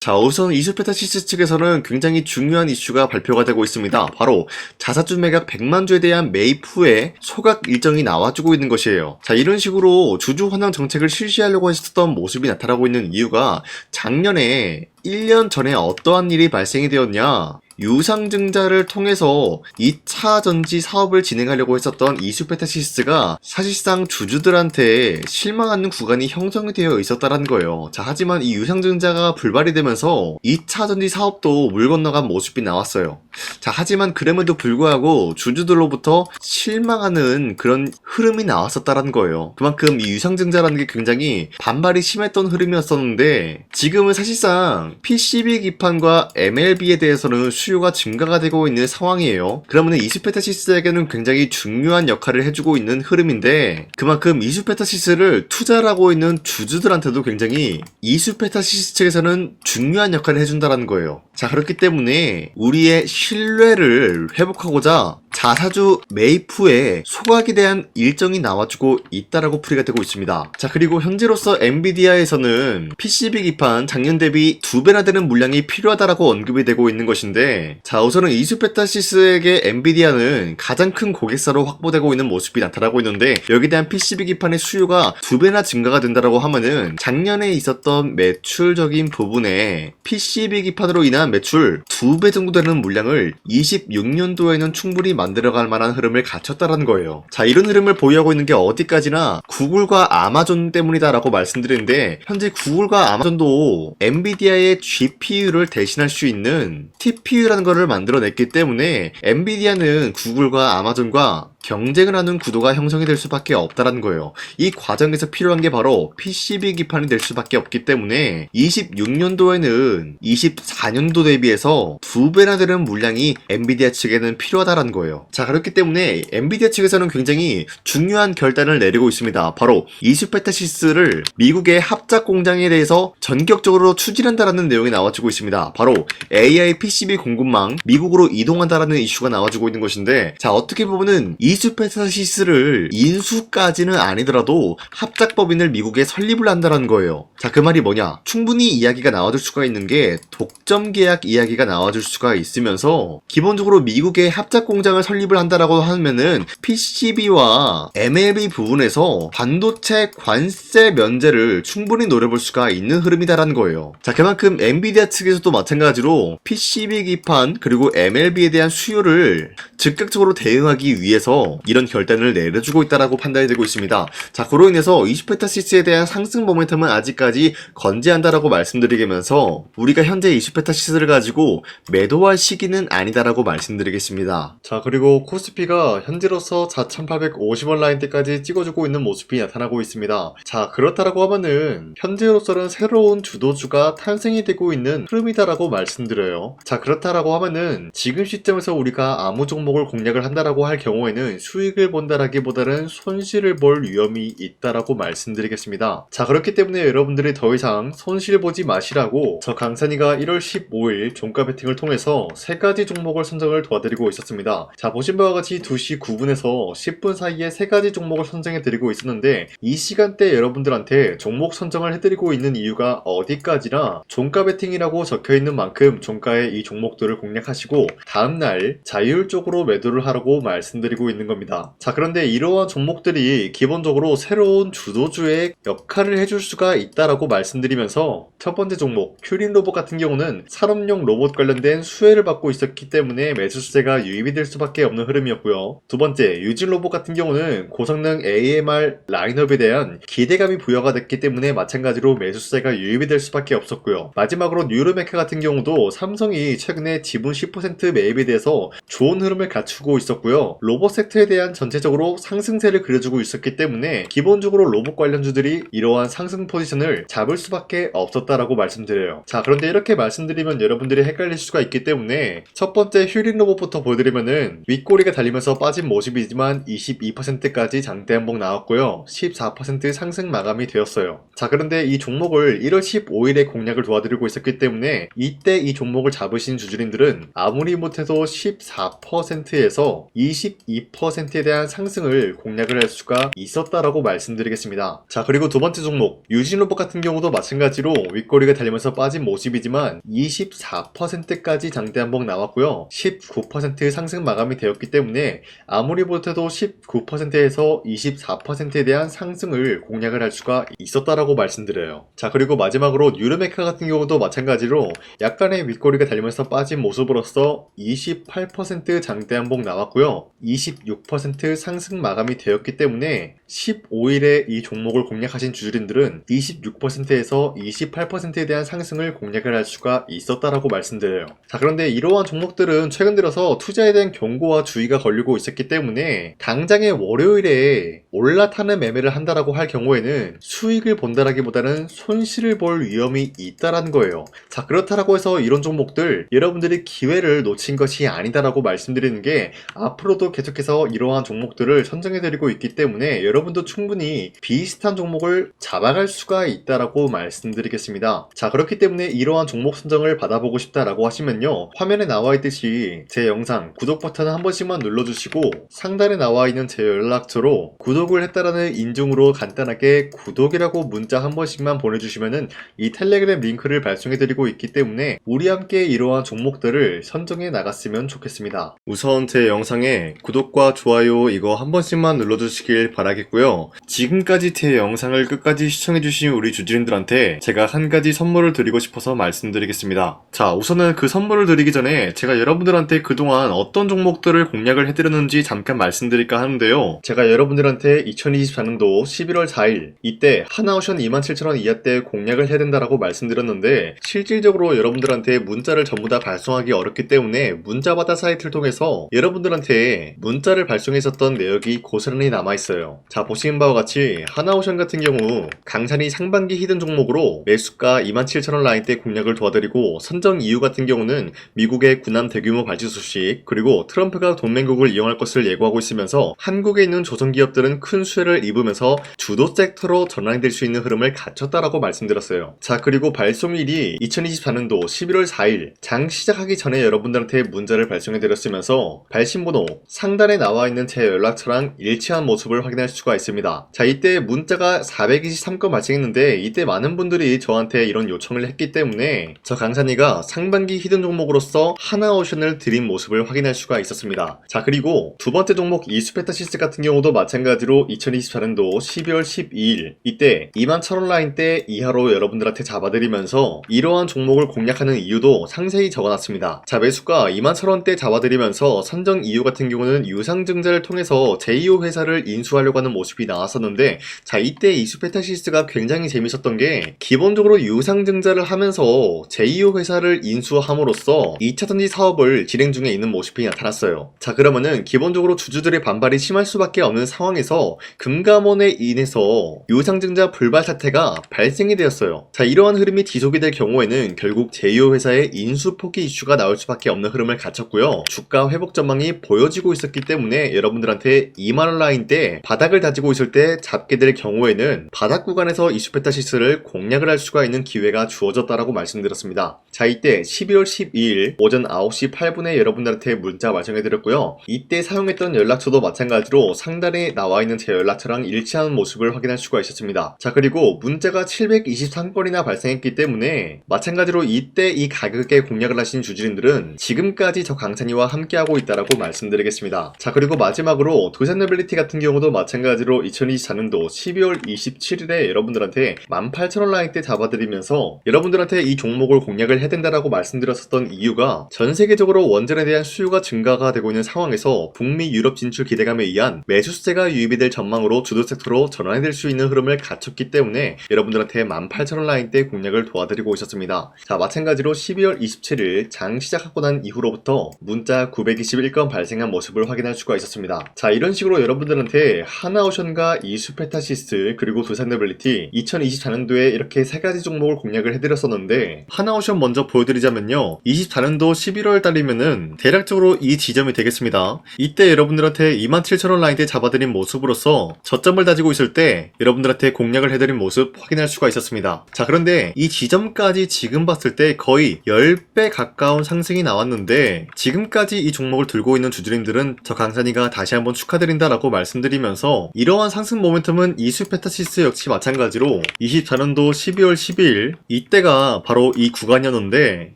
자, 우선 이수페타시스 측에서는 굉장히 중요한 이슈가 발표가 되고 있습니다. 바로 자사주 매각 100만 주에 대한 매입 후에 소각 일정이 나와주고 있는 것이에요. 자, 이런 식으로 주주 환원 정책을 실시하려고 했었던 모습이 나타나고 있는 이유가 작년에 1년 전에 어떠한 일이 발생이 되었냐? 유상증자를 통해서 2차 전지 사업을 진행하려고 했었던 이수페타시스가 사실상 주주들한테 실망하는 구간이 형성이 되어 있었다는 거예요. 자, 하지만 이 유상증자가 불발이 되면서 2차 전지 사업도 물 건너간 모습이 나왔어요. 자, 하지만 그럼에도 불구하고 주주들로부터 실망하는 그런 흐름이 나왔었다는 거예요. 그만큼 이 유상증자라는 게 굉장히 반발이 심했던 흐름이었었는데 지금은 사실상 PCB 기판과 MLB에 대해서는 수요가 증가가 되고 있는 상황이에요. 그러면 이수페타시스에게는 굉장히 중요한 역할을 해주고 있는 흐름인데 그만큼 이수페타시스를 투자를 하고 있는 주주들한테도 굉장히 이수페타시스 측에서는 중요한 역할을 해준다는 거예요. 자, 그렇기 때문에 우리의 신뢰를 회복하고자 자사주 매입 후에 소각에 대한 일정이 나와주고 있다라고 풀이가 되고 있습니다. 자, 그리고 현재로서 엔비디아에서는 PCB 기판 작년 대비 2배나 되는 물량이 필요하다라고 언급이 되고 있는 것인데 자, 우선은 이수페타시스에게 엔비디아는 가장 큰 고객사로 확보되고 있는 모습이 나타나고 있는데 여기에 대한 PCB 기판의 수요가 2배나 증가가 된다라고 하면은 작년에 있었던 매출적인 부분에 PCB 기판으로 인한 매출 2배 정도 되는 물량을 26년도에는 충분히 만들어갈 만한 흐름을 갖췄다는 거예요. 자, 이런 흐름을 보유하고 있는 게 어디까지나 구글과 아마존 때문이다라고 말씀드리는데 현재 구글과 아마존도 엔비디아의 GPU를 대신할 수 있는 TPU라는 것을 만들어냈기 때문에 엔비디아는 구글과 아마존과 경쟁을 하는 구도가 형성이 될 수밖에 없다는 거예요. 이 과정에서 필요한 게 바로 PCB 기판이 될 수밖에 없기 때문에 26년도에는 24년도 대비해서 2배나 되는 물량이 엔비디아 측에는 필요하다는 거예요. 자, 그렇기 때문에 엔비디아 측에서는 굉장히 중요한 결단을 내리고 있습니다. 바로 이수페타시스를 미국의 합작 공장에 대해서 전격적으로 추진한다라는 내용이 나와주고 있습니다. 바로 AI PCB 공급망 미국으로 이동한다라는 이슈가 나와주고 있는 것인데 자, 어떻게 보면은 이수페타시스를 인수까지는 아니더라도 합작법인을 미국에 설립을 한다는 거예요. 자, 그 말이 뭐냐? 충분히 이야기가 나와줄 수가 있는 게 독점 계약 이야기가 나와줄 수가 있으면서 기본적으로 미국의 합작 공장을 설립을 한다라고 하면은 PCB와 MLB 부분에서 반도체 관세 면제를 충분히 노려볼 수가 있는 흐름이다라는 거예요. 자, 그만큼 엔비디아 측에서도 마찬가지로 PCB 기판 그리고 MLB에 대한 수요를 즉각적으로 대응하기 위해서 이런 결단을 내려주고 있다라고 판단이 되고 있습니다. 자, 그로 인해서 이수페타시스에 대한 상승 모멘텀은 아직까지 건재한다라고 말씀드리면서 우리가 현재 이수페타시스를 가지고 매도할 시기는 아니다라고 말씀드리겠습니다. 자, 그리고 코스피가 현재로서 4,850원 라인대까지 찍어주고 있는 모습이 나타나고 있습니다. 자, 그렇다라고 하면은 현재로서는 새로운 주도주가 탄생이 되고 있는 흐름이다라고 말씀드려요. 자, 그렇다라고 하면은 지금 시점에서 우리가 아무 종목을 공략을 한다라고 할 경우에는 수익을 본다라기보다는 손실을 볼 위험이 있다라고 말씀드리겠습니다. 자, 그렇기 때문에 여러분들이 더 이상 손실 보지 마시라고 저 강산이가 1월 15일 종가 베팅을 통해서 3가지 종목을 선정을 도와드리고 있었습니다. 자, 보신 바와 같이 2시 9분에서 10분 사이에 3가지 종목을 선정해 드리고 있었는데 이 시간대 여러분들한테 종목 선정을 해드리고 있는 이유가 어디까지나 종가 베팅이라고 적혀있는 만큼 종가의 이 종목들을 공략하시고 다음날 자율적으로 매도를 하라고 말씀드리고 있는 겁니다. 자, 그런데 이러한 종목들이 기본적으로 새로운 주도주의 역할을 해줄 수가 있다라고 말씀드리면서 첫 번째 종목 큐린 로봇 같은 경우는 산업용 로봇 관련된 수혜를 받고 있었기 때문에 매수세가 유입이 될 수밖에 없는 흐름이었고요. 두 번째 유진 로봇 같은 경우는 고성능 AMR 라인업에 대한 기대감이 부여가 됐기 때문에 마찬가지로 매수세가 유입이 될 수밖에 없었고요. 마지막으로 뉴로메카 같은 경우도 삼성이 최근에 지분 10% 매입에 대해서 좋은 흐름을 갖추고 있었고요. 로봇 섹터에 대한 전체적으로 상승세를 그려주고 있었기 때문에 기본적으로 로봇 관련주들이 이러한 상승 포지션을 잡을 수밖에 없었다라고 말씀드려요. 자, 그런데 이렇게 말씀드리면 여러분들이 헷갈릴 수가 있기 때문에 첫 번째 휴린 로봇부터 보여드리면은 윗꼬리가 달리면서 빠진 모습이지만 22%까지 장대 한봉 나왔고요. 14% 상승 마감이 되었어요. 자, 그런데 이 종목을 1월 15일에 공략을 도와드리고 있었기 때문에 이때 이 종목을 잡으신 주주님들은 아무리 못해도 14%에서 22% 26%에 대한 상승을 공략을 할 수가 있었다라고 말씀드리겠습니다. 자, 그리고 두 번째 종목 유진로봇 같은 경우도 마찬가지로 윗꼬리가 달리면서 빠진 모습이지만 24%까지 장대 한봉 나왔고요. 19% 상승 마감이 되었기 때문에 아무리 못해도 19%에서 24%에 대한 상승을 공략을 할 수가 있었다라고 말씀드려요. 자, 그리고 마지막으로 뉴르메카 같은 경우도 마찬가지로 약간의 윗꼬리가 달리면서 빠진 모습으로서 28% 장대 한봉 나왔고요. 26% 상승 마감이 되었기 때문에 15일에 이 종목을 공략하신 주주님들은 26%에서 28%에 대한 상승을 공략을 할 수가 있었다라고 말씀드려요. 자, 그런데 이러한 종목들은 최근 들어서 투자에 대한 경고와 주의가 걸리고 있었기 때문에 당장의 월요일에 올라타는 매매를 한다라고 할 경우에는 수익을 본다라기보다는 손실을 볼 위험이 있다라는 거예요. 자, 그렇다라고 해서 이런 종목들 여러분들이 기회를 놓친 것이 아니다라고 말씀드리는 게 앞으로도 계속해서 이러한 종목들을 선정해드리고 있기 때문에 여러분도 충분히 비슷한 종목을 잡아갈 수가 있다라고 말씀드리겠습니다. 자, 그렇기 때문에 이러한 종목 선정을 받아보고 싶다라고 하시면요, 화면에 나와 있듯이 제 영상 구독 버튼 한 번씩만 눌러주시고 상단에 나와 있는 제 연락처로 구독을 했다라는 인증으로 간단하게 구독이라고 문자 한 번씩만 보내주시면은 이 텔레그램 링크를 발송해드리고 있기 때문에 우리 함께 이러한 종목들을 선정해 나갔으면 좋겠습니다. 우선 제 영상에 구독과 좋아요 이거 한 번씩만 눌러주시길 바라겠고요. 지금까지 제 영상을 끝까지 시청해주신 우리 주주님들한테 제가 한 가지 선물을 드리고 싶어서 말씀드리겠습니다. 자, 우선은 그 선물을 드리기 전에 제가 여러분들한테 그동안 어떤 종목들을 공략을 해드렸는지 잠깐 말씀드릴까 하는데요. 제가 여러분들한테 2024년도 11월 4일 이때 하나오션 27,000원 이하때 공략을 해야 된다라고 말씀드렸는데 실질적으로 여러분들한테 문자를 전부 다 발송하기 어렵기 때문에 문자받아 사이트를 통해서 여러분들한테 문자를 발송했었던 내역이 고스란히 남아있어요. 자, 보시는 바와 같이 하나오션 같은 경우 강산이 상반기 히든 종목으로 매수가 27,000원 라인대 공략을 도와드리고 선정 이유 같은 경우는 미국의 군함 대규모 발주 소식 그리고 트럼프가 동맹국을 이용할 것을 예고하고 있으면서 한국에 있는 조선기업들은 큰 수혜를 입으면서 주도 섹터로 전환될 수 있는 흐름을 갖췄다라고 말씀드렸어요. 자, 그리고 발송일이 2024년도 11월 4일 장 시작하기 전에 여러분들한테 문자를 발송해드렸으면서 발신번호 상단에 나와 있는 제 연락처랑 일치한 모습을 확인할 수가 있습니다. 자, 이때 문자가 423건 발생했는데 이때 많은 분들이 저한테 이런 요청을 했기 때문에 저 강산이가 상반기 히든 종목으로서 하나오션을 드린 모습을 확인할 수가 있었습니다. 자, 그리고 두 번째 종목 이수페타시스 같은 경우도 마찬가지로 2024년도 12월 12일 이때 21,000원 라인대 이하로 여러분들한테 잡아드리면서 이러한 종목을 공략하는 이유도 상세히 적어놨습니다. 자, 매수가 21,000원대 잡아드리면서 선정 이유 같은 경우는 유상증자를 통해서 제2호 회사를 인수하려고 하는 모습이 나왔었는데 자, 이때 이수페타시스가 굉장히 재밌었던 게 기본적으로 유상증자를 하면서 제2호 회사를 인수함으로써 2차전지 사업을 진행 중에 있는 모습이 나타났어요. 자, 그러면은 기본적으로 주주들의 반발이 심할 수밖에 없는 상황에서 금감원에 인해서 유상증자 불발 사태가 발생이 되었어요. 자, 이러한 흐름이 지속이 될 경우에는 결국 제2호 회사의 인수 포기 이슈가 나올 수밖에 없는 흐름을 갖췄고요. 주가 회복 전망이 보여지고 있었기 때문에 여러분들한테 2만원 라인대 바닥을 다지고 있을 때 잡게 될 경우에는 바닥 구간에서 이수페타시스를 공략을 할 수가 있는 기회가 주어졌다라고 말씀드렸습니다. 자, 이때 12월 12일 오전 9시 8분에 여러분들한테 문자 발송해드렸고요. 이때 사용했던 연락처도 마찬가지로 상단에 나와 있는 제 연락처랑 일치하는 모습을 확인할 수가 있었습니다. 자, 그리고 문자가 723건이나 발생했기 때문에 마찬가지로 이때 이 가격에 공략을 하신 주주님들은 지금까지 저 강산이와 함께하고 있다라고 말씀드리겠습니다. 자, 그리고 마지막으로 도산노빌리티 같은 경우도 마찬가지로 2024년도 12월 27일에 여러분들한테 18,000원 라인대 잡아드리면서 여러분들한테 이 종목을 공략을 해야 된다라고 말씀드렸었던 이유가 전 세계적으로 원전에 대한 수요가 증가가 되고 있는 상황에서 북미 유럽 진출 기대감에 의한 매수세가 유입이 될 전망으로 주도 섹터로 전환이 될 수 있는 흐름을 갖췄기 때문에 여러분들한테 18,000원 라인대 공략을 도와드리고 있었습니다. 자, 마찬가지로 12월 27일 장 시작하고 난 이후로부터 문자 921건 발생한 모습을 확인할 수가 있었습니다. 자, 이런 식으로 여러분들한테 하나오션과 이수페타시스 그리고 도산노빌리티 2024년도에 이렇게 세 가지 종목을 공략을 해드렸었는데 하나오션 먼저 보여드리자면요, 24년도 11월 달이면은 대략적으로 이 지점이 되겠습니다. 이때 여러분들한테 27,000원 라인대 잡아드린 모습으로서 저점을 다지고 있을 때 여러분들한테 공략을 해드린 모습 확인할 수가 있었습니다. 자, 그런데 이 지점까지 지금 봤을 때 거의 10배 가까운 상승이 나왔는데 지금까지 이 종목을 들고 있는 주주님들은 저 강산이가 다시 한번 축하드린다라고 말씀드리면서 이러한 상승 모멘텀은 이수페타시스 역시 마찬가지로 24년도 12월 12일 이때가 바로 이 구간이었는데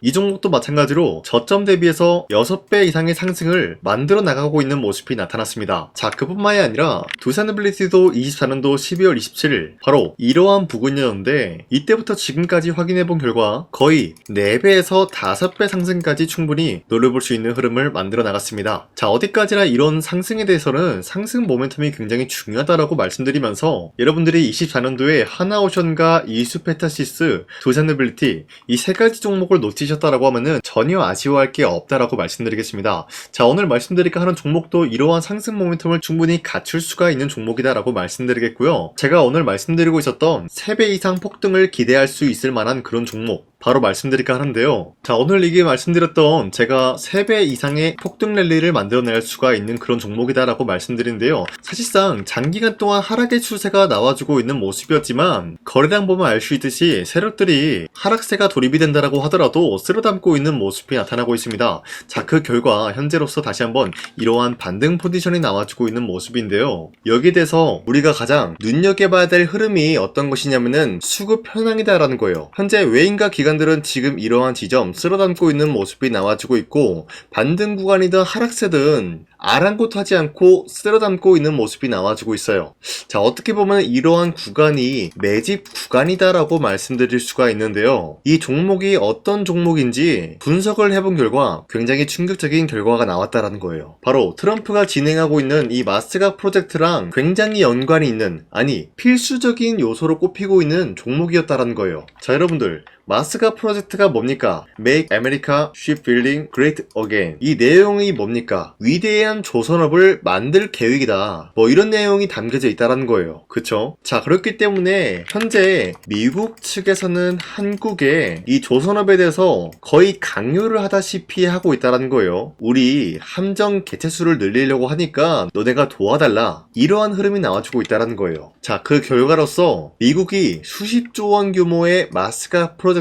이 종목도 마찬가지로 저점 대비해서 6배 이상의 상승을 만들어 나가고 있는 모습이 나타났습니다. 자, 그뿐만이 아니라 두산빌리티도 24년도 12월 27일 바로 이러한 부근이었는데 이때부터 지금까지 확인해본 결과 거의 4배에서 5배 상승까지 충분히 노려볼 수 있는 흐름을 만들어 나갔습니다. 자, 어디까지나 이런 상승에 대해서는 상승 모멘텀이 굉장히 중요하다라고 말씀드리면서 여러분들이 24년도에 하나오션과 이수페타시스, 두산빌리티 이 3가지 종목을 놓치셨다라고 하면은 전혀 아쉬워할 게 없다라고 말씀드리겠습니다. 자, 오늘 말씀드릴까 하는 종목도 이러한 상승 모멘텀을 충분히 갖출 수가 있는 종목이다라고 말씀드리겠고요. 제가 오늘 말씀드리고 있었던 3배 이상 폭등을 기대할 수 있을 만한 그런 종목 바로 말씀드릴까 하는데요. 자, 오늘 이게 말씀드렸던 제가 3배 이상의 폭등 랠리를 만들어낼 수가 있는 그런 종목이다라고 말씀드린데요. 사실상 장기간 동안 하락의 추세가 나와주고 있는 모습이었지만 거래량 보면 알 수 있듯이 세력들이 하락세가 돌입이 된다라고 하더라도 쓸어담고 있는 모습이 나타나고 있습니다. 자, 그 결과 현재로서 다시 한번 이러한 반등 포지션이 나와주고 있는 모습인데요. 여기에 대해서 우리가 가장 눈여겨봐야 될 흐름이 어떤 것이냐면은 수급 현황이다라는 거예요. 현재 외인과 기관들은 지금 이러한 지점 쓸어담고 있는 모습이 나와주고 있고 반등 구간이든 하락세든 아랑곳하지 않고 쓸어담고 있는 모습이 나와주고 있어요. 자, 어떻게 보면 이러한 구간이 매집 구간이다라고 말씀드릴 수가 있는데요. 이 종목이 어떤 종목인지 분석을 해본 결과 굉장히 충격적인 결과가 나왔다라는 거예요. 바로 트럼프가 진행하고 있는 이 마스가 프로젝트랑 굉장히 연관이 있는, 아니 필수적인 요소로 꼽히고 있는 종목이었다라는 거예요. 자, 여러분들 마스가 프로젝트가 뭡니까? Make America Shipbuilding Great Again. 이 내용이 뭡니까? 위대한 조선업을 만들 계획이다. 뭐 이런 내용이 담겨져 있다라는 거예요. 그쵸? 자, 그렇기 때문에 현재 미국 측에서는 한국에 이 조선업에 대해서 거의 강요를 하다시피 하고 있다라는 거예요. 우리 함정 개체수를 늘리려고 하니까 너네가 도와달라. 이러한 흐름이 나와주고 있다라는 거예요. 자, 그 결과로서 미국이 수십조 원 규모의 마스가 프로젝트에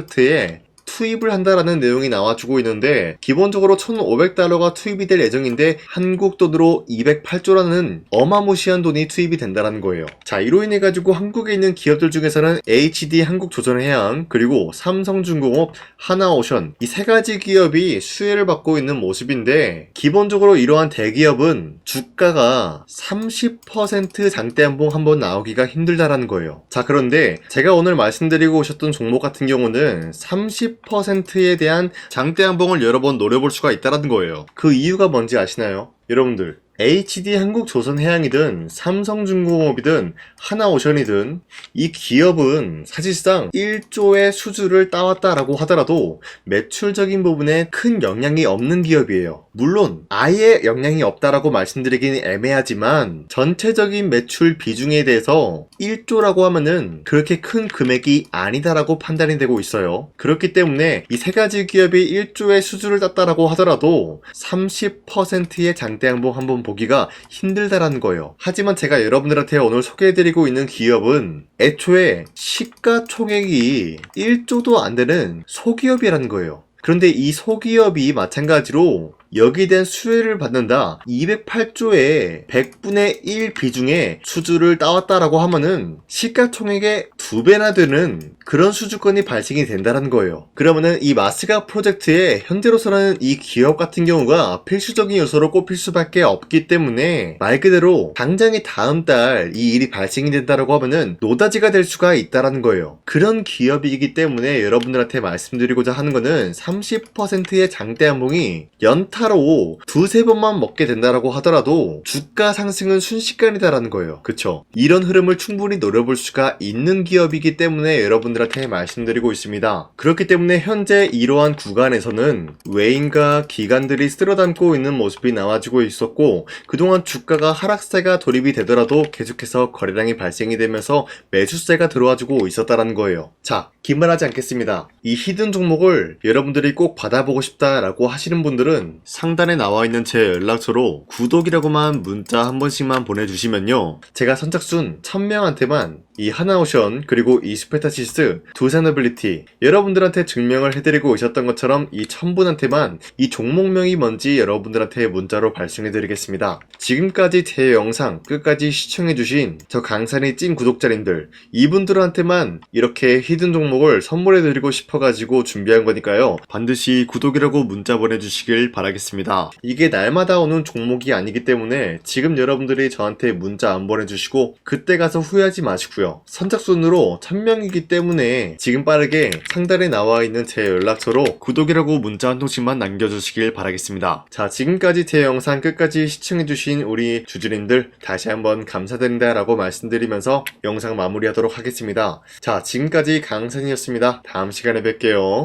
투입을 한다라는 내용이 나와주고 있는데 기본적으로 1,500달러가 투입이 될 예정인데 한국 돈으로 208조라는 어마무시한 돈이 투입이 된다는 거예요. 자, 이로 인해 가지고 한국에 있는 기업들 중에서는 HD 한국조선해양 그리고 삼성중공업, 하나오션 이 3가지 기업이 수혜를 받고 있는 모습인데 기본적으로 이러한 대기업은 주가가 30% 장대한봉 한번 나오기가 힘들다라는 거예요. 자, 그런데 제가 오늘 말씀드리고 오셨던 종목 같은 경우는 30%에 대한 장대한봉을 여러 번 노려볼 수가 있다는 거예요. 그 이유가 뭔지 아시나요? 여러분들 HD 한국조선해양이든 삼성중공업이든 하나오션이든 이 기업은 사실상 1조의 수주를 따왔다라고 하더라도 매출적인 부분에 큰 영향이 없는 기업이에요. 물론 아예 영향이 없다라고 말씀드리긴 애매하지만 전체적인 매출 비중에 대해서 1조라고 하면은 그렇게 큰 금액이 아니다라고 판단이 되고 있어요. 그렇기 때문에 이 3가지 기업이 1조의 수주를 땄다라고 하더라도 30%의 장대양봉 한번 보기가 힘들다라는 거예요. 하지만 제가 여러분들한테 오늘 소개해드리고 있는 기업은 애초에 시가총액이 1조도 안 되는 소기업이라는 거예요. 그런데 이 소기업이 마찬가지로 여기에 대한 수혜를 받는다. 208조의 100분의 1 비중의 수주를 따왔다라고 하면은 시가총액의 2배나 되는 그런 수주권이 발생이 된다는 거예요. 그러면은 이 마스가 프로젝트에 현재로서는 이 기업 같은 경우가 필수적인 요소로 꼽힐 수밖에 없기 때문에 말 그대로 당장에 다음 달 이 일이 발생이 된다라고 하면은 노다지가 될 수가 있다라는 거예요. 그런 기업이기 때문에 여러분들한테 말씀드리고자 하는 거는 30%의 장대한봉이 연타로 2-3번만 먹게 된다라고 하더라도 주가 상승은 순식간이다라는 거예요. 그쵸? 이런 흐름을 충분히 노려볼 수가 있는 기업이기 때문에 여러분들한테 말씀드리고 있습니다. 그렇기 때문에 현재 이러한 구간에서는 외인과 기관들이 쓸어담고 있는 모습이 나와주고 있었고 그동안 주가가 하락세가 돌입이 되더라도 계속해서 거래량이 발생이 되면서 매수세가 들어와주고 있었다라는 거예요. 자, 기만하지 않겠습니다. 이 히든 종목을 여러분들이 꼭 받아보고 싶다라고 하시는 분들은 상단에 나와 있는 제 연락처로 구독이라고만 문자 한 번씩만 보내주시면요 제가 선착순 1000명한테만 이 하나오션 그리고 이 스페타시스 두산 어빌리티 여러분들한테 증명을 해드리고 있었던 것처럼 이 1000분한테만 이 종목명이 뭔지 여러분들한테 문자로 발송해드리겠습니다. 지금까지 제 영상 끝까지 시청해주신 저 강산이 찐 구독자님들 이분들한테만 이렇게 히든 종목을 선물해드리고 싶어가지고 준비한 거니까요. 반드시 구독이라고 문자 보내주시길 바라겠습니다. 이게 날마다 오는 종목이 아니기 때문에 지금 여러분들이 저한테 문자 안 보내주시고 그때 가서 후회하지 마시고요. 선착순으로 1000명이기 때문에 지금 빠르게 상단에 나와있는 제 연락처로 구독이라고 문자 한 통씩만 남겨주시길 바라겠습니다. 자, 지금까지 제 영상 끝까지 시청해주신 우리 주주님들 다시 한번 감사드린다 라고 말씀드리면서 영상 마무리하도록 하겠습니다. 자, 지금까지 강산이었습니다. 다음 시간에 뵐게요.